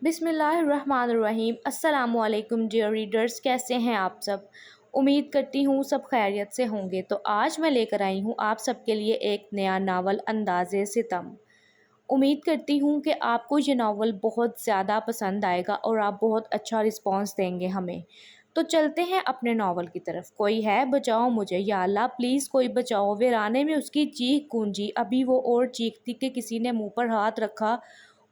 بسم اللہ الرحمن الرحیم۔ السلام علیکم ڈیئر ریڈرز، کیسے ہیں آپ سب؟ امید کرتی ہوں سب خیریت سے ہوں گے۔ تو آج میں لے کر آئی ہوں آپ سب کے لیے ایک نیا ناول اندازِ ستم۔ امید کرتی ہوں کہ آپ کو یہ ناول بہت زیادہ پسند آئے گا اور آپ بہت اچھا رسپانس دیں گے ہمیں۔ تو چلتے ہیں اپنے ناول کی طرف۔ کوئی ہے بچاؤ مجھے، یا اللہ پلیز کوئی بچاؤ۔ ویرانے میں اس کی چیخ گونجی۔ ابھی وہ اور چیختی کہ کسی نے منہ پر ہاتھ رکھا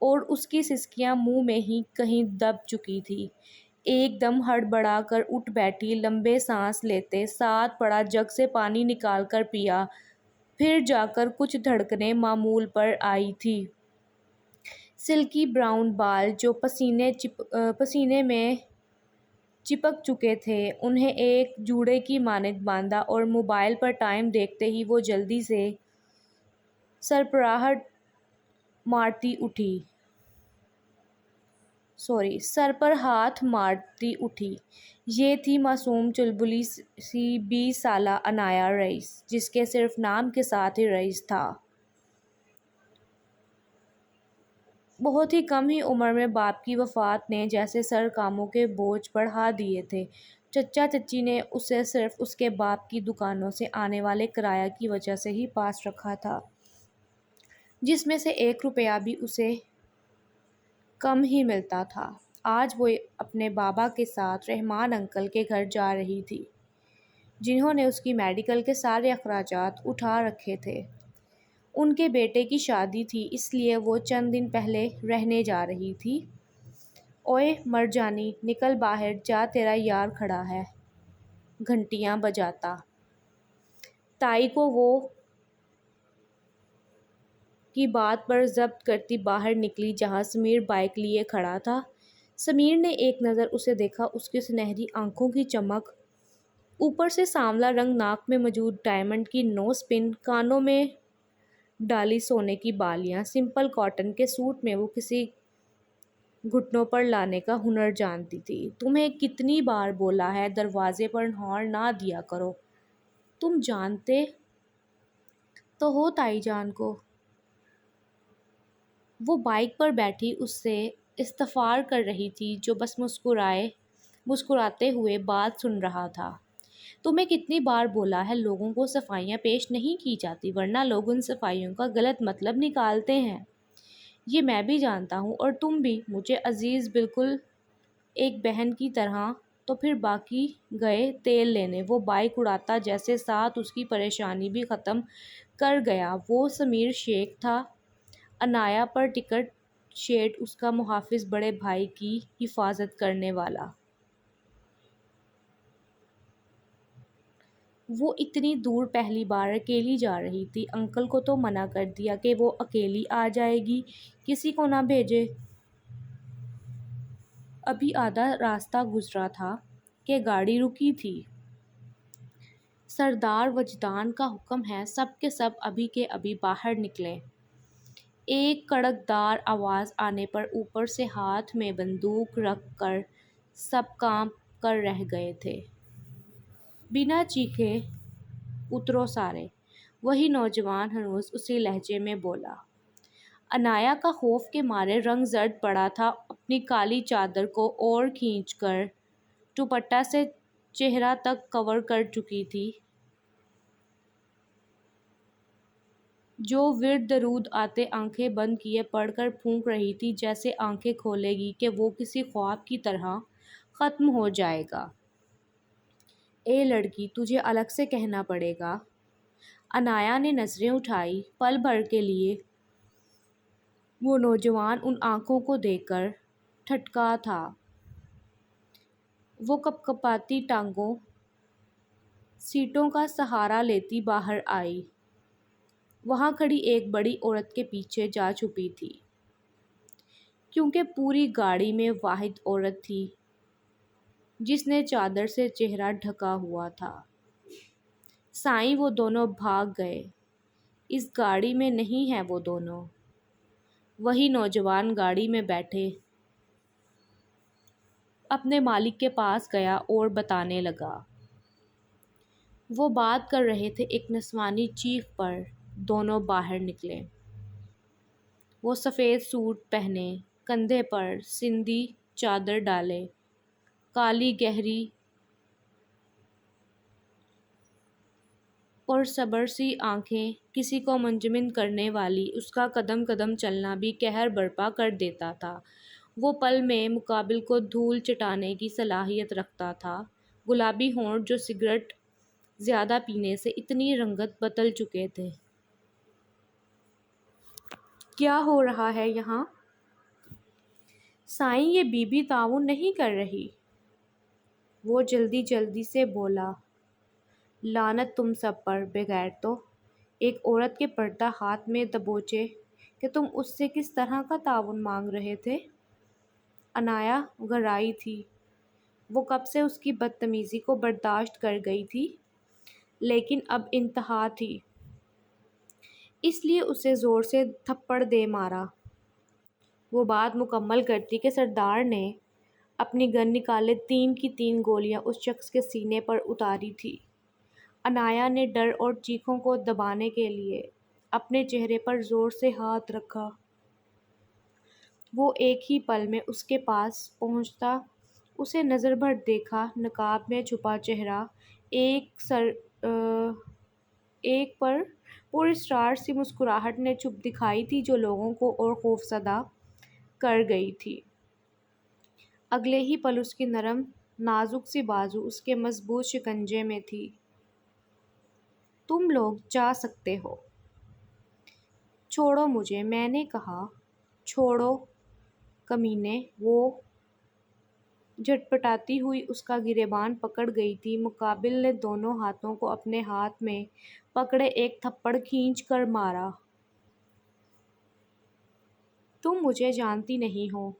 اور اس کی سسکیاں منہ میں ہی کہیں دب چکی تھی۔ ایک دم ہڑبڑا کر اٹھ بیٹھی، لمبے سانس لیتے ساتھ پڑا جگ سے پانی نکال کر پیا، پھر جا کر کچھ دھڑکنیں معمول پر آئی تھی۔ سلکی براؤن بال جو پسینے میں چپک چکے تھے، انہیں ایک جوڑے کی مانند باندھا اور موبائل پر ٹائم دیکھتے ہی وہ جلدی سے سر پر ہاتھ مارتی اٹھی۔ یہ تھی معصوم چلبلی سی 20 سالہ عنایا رئیس، جس کے صرف نام کے ساتھ ہی رئیس تھا۔ بہت ہی کم ہی عمر میں باپ کی وفات نے جیسے سر کاموں کے بوجھ بڑھا دیے تھے۔ چچا چچی نے اسے صرف اس کے باپ کی دکانوں سے آنے والے کرایہ کی وجہ سے ہی پاس رکھا تھا، جس میں سے 1 روپیہ بھی اسے کم ہی ملتا تھا۔ آج وہ اپنے بابا کے ساتھ رحمان انکل کے گھر جا رہی تھی، جنہوں نے اس کی میڈیکل کے سارے اخراجات اٹھا رکھے تھے۔ ان کے بیٹے کی شادی تھی، اس لیے وہ چند دن پہلے رہنے جا رہی تھی۔ اوئے مرجانی، نکل باہر جا، تیرا یار کھڑا ہے، گھنٹیاں بجاتا۔ تائی کو وہ کی بات پر ضبط کرتی باہر نکلی جہاں سمیر بائیک لیے کھڑا تھا۔ سمیر نے ایک نظر اسے دیکھا۔ اس کی سنہری آنکھوں کی چمک، اوپر سے سانولا رنگ، ناک میں موجود ڈائمنڈ کی نوز پن، کانوں میں ڈالی سونے کی بالیاں۔ سمپل کاٹن کے سوٹ میں وہ کسی گھٹنوں پر لانے کا ہنر جانتی تھی۔ تمہیں کتنی بار بولا ہے دروازے پر ہارن نہ دیا کرو، تم جانتے تو ہو تائی جان کو۔ وہ بائیک پر بیٹھی اس سے استفسار کر رہی تھی، جو بس مسکراتے ہوئے بات سن رہا تھا۔ تمہیں کتنی بار بولا ہے لوگوں کو صفائیاں پیش نہیں کی جاتی، ورنہ لوگ ان صفائیوں کا غلط مطلب نکالتے ہیں۔ یہ میں بھی جانتا ہوں اور تم بھی، مجھے عزیز بالکل ایک بہن کی طرح۔ تو پھر باقی گئے تیل لینے۔ وہ بائیک اڑاتا جیسے ساتھ اس کی پریشانی بھی ختم کر گیا۔ وہ سمیر شیخ تھا، عنایا پر ٹکٹ شیٹ، اس کا محافظ، بڑے بھائی کی حفاظت کرنے والا۔ وہ اتنی دور پہلی بار اکیلی جا رہی تھی۔ انکل کو تو منع کر دیا کہ وہ اکیلی آ جائے گی، کسی کو نہ بھیجے۔ ابھی آدھا راستہ گزرا تھا کہ گاڑی رکی تھی۔ سردار وجدان کا حکم ہے، سب کے سب ابھی کے ابھی باہر نکلیں۔ ایک کڑکدار آواز آنے پر اوپر سے ہاتھ میں بندوق رکھ کر سب کانپ کر رہ گئے تھے۔ بنا چیخے اترو سارے، وہی نوجوان ہنوز اسی لہجے میں بولا۔ عنایا کا خوف کے مارے رنگ زرد پڑا تھا، اپنی کالی چادر کو اور کھینچ کر دوپٹہ سے چہرہ تک کور کر چکی تھی۔ جو ورد درود آتے آنکھیں بند کیے پڑھ کر پھونک رہی تھی، جیسے آنکھیں کھولے گی کہ وہ کسی خواب کی طرح ختم ہو جائے گا۔ اے لڑکی، تجھے الگ سے کہنا پڑے گا۔ عنایا نے نظریں اٹھائی۔ پل بھر کے لیے وہ نوجوان ان آنکھوں کو دیکھ کر ٹھٹکا تھا۔ وہ کپکپاتی ٹانگوں سیٹوں کا سہارا لیتی باہر آئی۔ وہاں کھڑی ایک بڑی عورت کے پیچھے جا چھپی تھی، کیونکہ پوری گاڑی میں واحد عورت تھی جس نے چادر سے چہرہ ڈھکا ہوا تھا۔ سائیں، وہ دونوں بھاگ گئے، اس گاڑی میں نہیں ہیں وہ دونوں۔ وہی نوجوان گاڑی میں بیٹھے اپنے مالک کے پاس گیا اور بتانے لگا۔ وہ بات کر رہے تھے، ایک نسوانی چیخ پر دونوں باہر نکلے۔ وہ سفید سوٹ پہنے کندھے پر سندھی چادر ڈالے، کالی گہری اور صبر سی آنکھیں، کسی کو منجمد کرنے والی، اس کا قدم قدم چلنا بھی قہر برپا کر دیتا تھا۔ وہ پل میں مقابل کو دھول چٹانے کی صلاحیت رکھتا تھا، گلابی ہونٹ جو سگریٹ زیادہ پینے سے اتنی رنگت بدل چکے تھے۔ کیا ہو رہا ہے یہاں؟ سائیں، یہ بی بی تعاون نہیں کر رہی، وہ جلدی جلدی سے بولا۔ لعنت تم سب پر، بے غیرتو! ایک عورت کے پردہ ہاتھ میں دبوچے کہ تم اس سے کس طرح کا تعاون مانگ رہے تھے؟ عنایہ گھبرائی تھی۔ وہ کب سے اس کی بدتمیزی کو برداشت کر گئی تھی، لیکن اب انتہا تھی، اس لیے اسے زور سے تھپڑ دے مارا۔ وہ بات مکمل کرتی کہ سردار نے اپنی گن نکالے 3 کی 3 گولیاں اس شخص کے سینے پر اتاری تھیں۔ عنایہ نے ڈر اور چیخوں کو دبانے کے لیے اپنے چہرے پر زور سے ہاتھ رکھا۔ وہ ایک ہی پل میں اس کے پاس پہنچا، اسے نظر بھر دیکھا، نقاب میں چھپا چہرہ، ایک پر اسرار سی مسکراہٹ نے چھپ دکھائی تھی جو لوگوں کو اور خوفزدہ کر گئی تھی۔ اگلے ہی پل اس کی نرم نازک سی بازو اس کے مضبوط شکنجے میں تھی۔ تم لوگ جا سکتے ہو۔ چھوڑو مجھے، میں نے کہا۔ چھوڑو کمینے! وہ جھٹپٹاتی ہوئی اس کا گریباں پکڑ گئی تھی۔ مقابل نے دونوں ہاتھوں کو اپنے ہاتھ میں پکڑے ایک تھپڑ کھینچ کر مارا۔ تم مجھے جانتی نہیں ہو،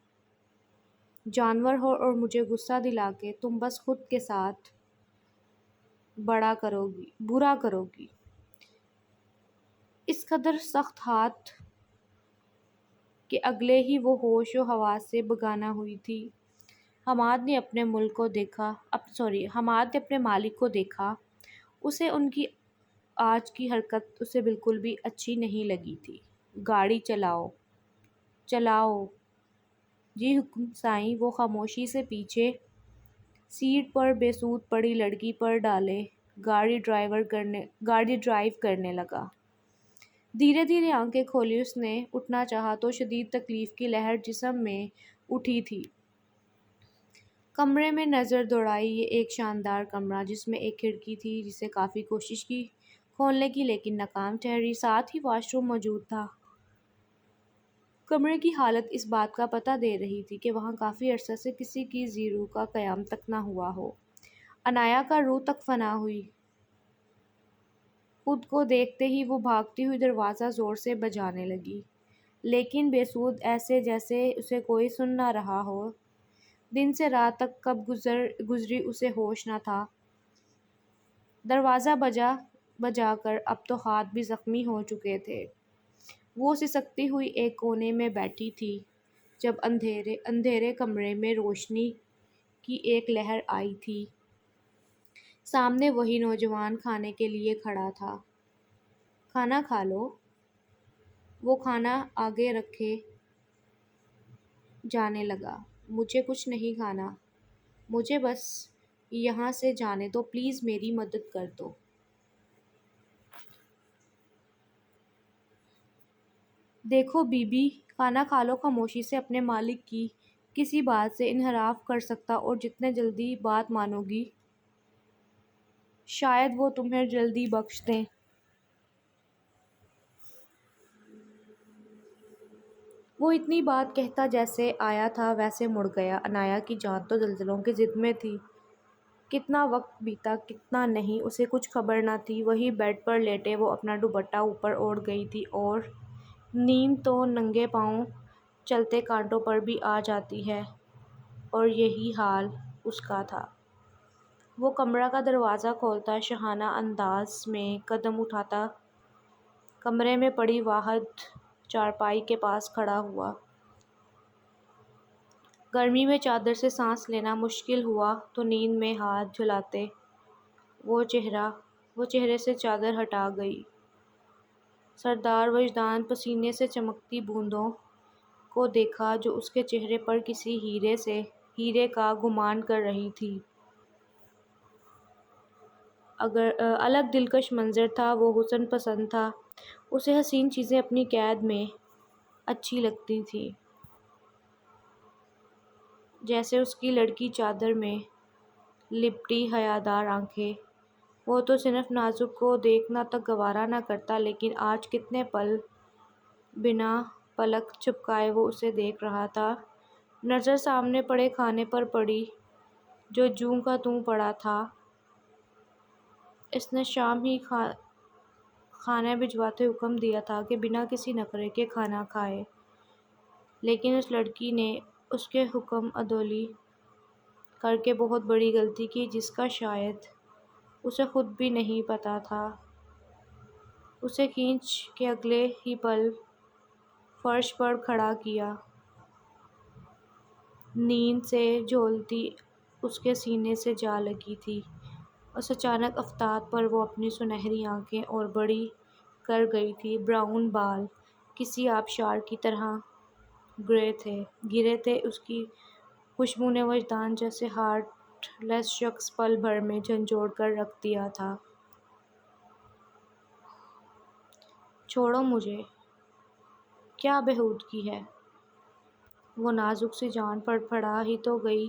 جانور ہو، اور مجھے غصہ دلا کے تم بس خود کے ساتھ برا کرو گی۔ اس قدر سخت ہاتھ کہ اگلے ہی وہ ہوش و حواس سے بیگانہ ہوئی تھی۔ حماد نے اپنے مالک کو دیکھا، اسے ان کی آج کی حرکت اسے بالکل بھی اچھی نہیں لگی تھی۔ گاڑی چلاؤ! چلاؤ! جی حکم سائیں! وہ خاموشی سے پیچھے سیٹ پر بے سود پڑی لڑکی پر ڈالے گاڑی ڈرائیو کرنے لگا۔ دھیرے دھیرے آنکھیں کھولی اس نے اٹھنا چاہا تو شدید تکلیف کی لہر جسم میں اٹھی تھی۔ کمرے میں نظر دوڑائی۔ یہ ایک شاندار کمرہ جس میں ایک کھڑکی تھی جسے کافی کوشش کی کھولنے کی لیکن ناکام ٹھہری، ساتھ ہی واش روم موجود تھا۔ کمرے کی حالت اس بات کا پتہ دے رہی تھی کہ وہاں کافی عرصے سے کسی کی زی روح کا قیام تک نہ ہوا ہو۔ عنایہ کا روح تک فنا ہوئی۔ خود کو دیکھتے ہی وہ بھاگتی ہوئی دروازہ زور سے بجانے لگی، لیکن بے سود، ایسے جیسے اسے کوئی سن نہ رہا ہو۔ دن سے رات تک کب گزری اسے ہوش نہ تھا۔ دروازہ بجا کر اب تو ہاتھ بھی زخمی ہو چکے تھے۔ وہ سسکتی ہوئی ایک کونے میں بیٹھی تھی جب اندھیرے کمرے میں روشنی کی ایک لہر آئی تھی۔ سامنے وہی نوجوان کھانے کے لیے کھڑا تھا۔ کھانا کھا لو۔ وہ کھانا آگے رکھے جانے لگا۔ مجھے کچھ نہیں کھانا، مجھے بس یہاں سے جانے دو، پلیز میری مدد کر دو۔ دیکھو بی بی، کھانا کھا لو۔ خاموشی سے اپنے مالک کی کسی بات سے انحراف کر سکتا اور جتنے جلدی بات مانو گی شاید وہ تمہیں جلدی بخش دیں۔ وہ اتنی بات کہتا جیسے آیا تھا ویسے مڑ گیا۔ عنایہ کی جان تو زلزلوں کی زد میں تھی۔ کتنا وقت بیتا کتنا نہیں، اسے کچھ خبر نہ تھی۔ وہیں بیڈ پر لیٹے وہ اپنا دوپٹہ اوپر اوڑھ گئی تھی اور نیند تو ننگے پاؤں چلتے کانٹوں پر بھی آ جاتی ہے، اور یہی حال اس کا تھا۔ وہ کمرہ کا دروازہ کھولتا شاہانہ انداز میں قدم اٹھاتا کمرے میں پڑی واحد چارپائی کے پاس کھڑا ہوا۔ گرمی میں چادر سے سانس لینا مشکل ہوا تو نیند میں ہاتھ جھلاتے وہ چہرے سے چادر ہٹا گئی۔ سردار وجدان پسینے سے چمکتی بوندوں کو دیکھا جو اس کے چہرے پر کسی ہیرے کا گمان کر رہی تھی۔ الگ دلکش منظر تھا، وہ حسن پسند تھا، اسے حسین چیزیں اپنی قید میں اچھی لگتی تھیں، جیسے اس کی لڑکی چادر میں لپٹی حیادار آنکھیں۔ وہ تو صرف نازک کو دیکھنا تک گوارا نہ کرتا، لیکن آج کتنے پل بنا پلک جھپکائے وہ اسے دیکھ رہا تھا۔ نظر سامنے پڑے کھانے پر پڑی جو جوں کا توں پڑا تھا۔ اس نے شام ہی کھانا بھجواتے حکم دیا تھا کہ بنا کسی نخرے کے کھانا کھائے، لیکن اس لڑکی نے اس کے حکم عدولی کر کے بہت بڑی غلطی کی، جس کا شاید اسے خود بھی نہیں پتہ تھا۔ اسے کھینچ کے اگلے ہی پل فرش پر کھڑا کیا، نیند سے جھولتی اس کے سینے سے جا لگی تھی۔ اس اچانک افتاد پر وہ اپنی سنہری آنکھیں اور بڑی کر گئی تھی۔ براؤن بال کسی آبشار کی طرح گرے تھے، اس کی خوشبو نے وجدان جیسے ہارٹ لیس شخص پل بھر میں جھنجھوڑ کر رکھ دیا تھا۔ چھوڑو مجھے، کیا بہودگی ہے! وہ نازک سی جان پھڑا ہی تو گئی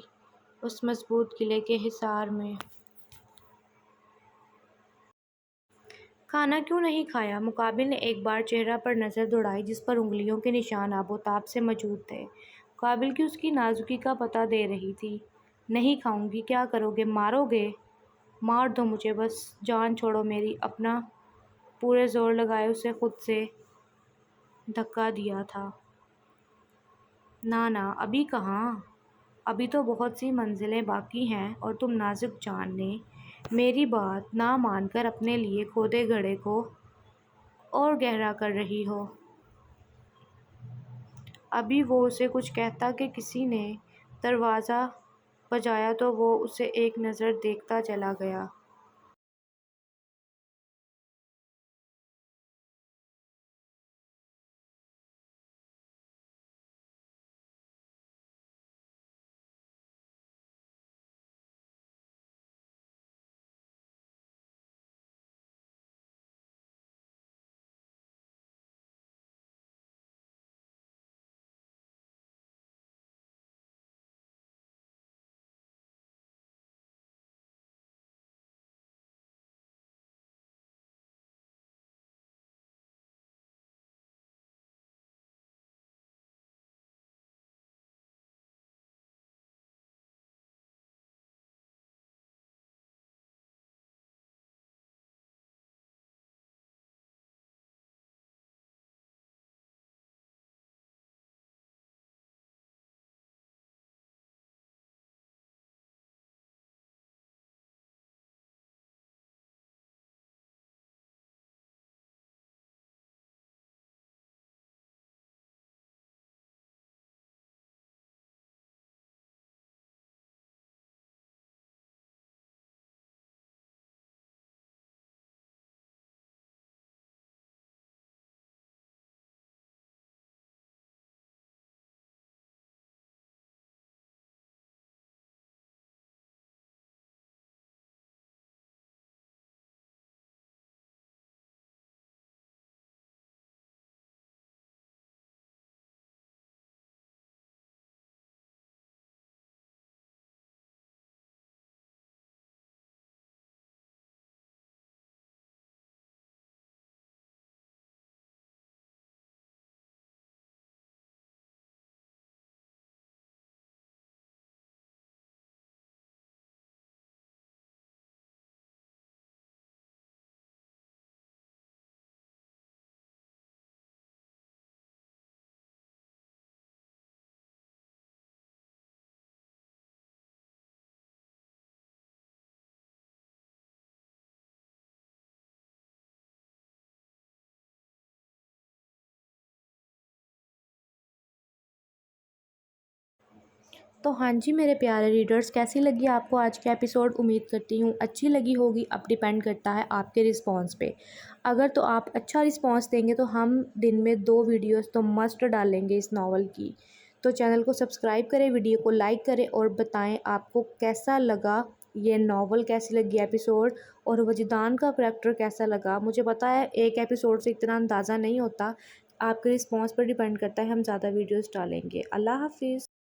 اس مضبوط قلعے کے حصار میں۔ کھانا کیوں نہیں کھایا؟ مقابل نے ایک بار چہرہ پر نظر دوڑائی جس پر انگلیوں کے نشان آب و تاب سے موجود تھے۔ مقابل کی اس کی نازکی کا پتہ دے رہی تھی۔ نہیں کھاؤں گی، کیا کرو گے؟ مارو گے؟ مار دو مجھے، بس جان چھوڑو میری۔ اپنا پورے زور لگائے اسے خود سے دھکا دیا تھا۔ نہ ابھی کہاں، ابھی تو بہت سی منزلیں باقی ہیں، اور تم نازک جان نے میری بات نہ مان کر اپنے لیے کھودے گڑھے کو اور گہرا کر رہی ہو۔ ابھی وہ اسے کچھ کہتا کہ کسی نے دروازہ بجایا تو وہ اسے ایک نظر دیکھتا چلا گیا۔ تو ہاں جی میرے پیارے ریڈرز، کیسی لگی آپ کو آج کا ایپیسوڈ؟ امید کرتی ہوں اچھی لگی ہوگی، اب ڈیپینڈ کرتا ہے آپ کے رسپانس پہ۔ اگر تو آپ اچھا رسپانس دیں گے تو ہم دن میں 2 ویڈیوز تو مسٹ ڈالیں گے اس ناول کی۔ تو چینل کو سبسکرائب کریں، ویڈیو کو لائک کریں اور بتائیں آپ کو کیسا لگا یہ ناول، کیسی لگی ایپیسوڈ، اور وجدان کا کریکٹر کیسا لگا۔ مجھے پتہ ہے ایک ایپیسوڈ سے اتنا اندازہ نہیں ہوتا، آپ کے رسپانس پر ڈیپینڈ کرتا ہے ہم زیادہ ویڈیوز ڈالیں گے۔ اللہ حافظ۔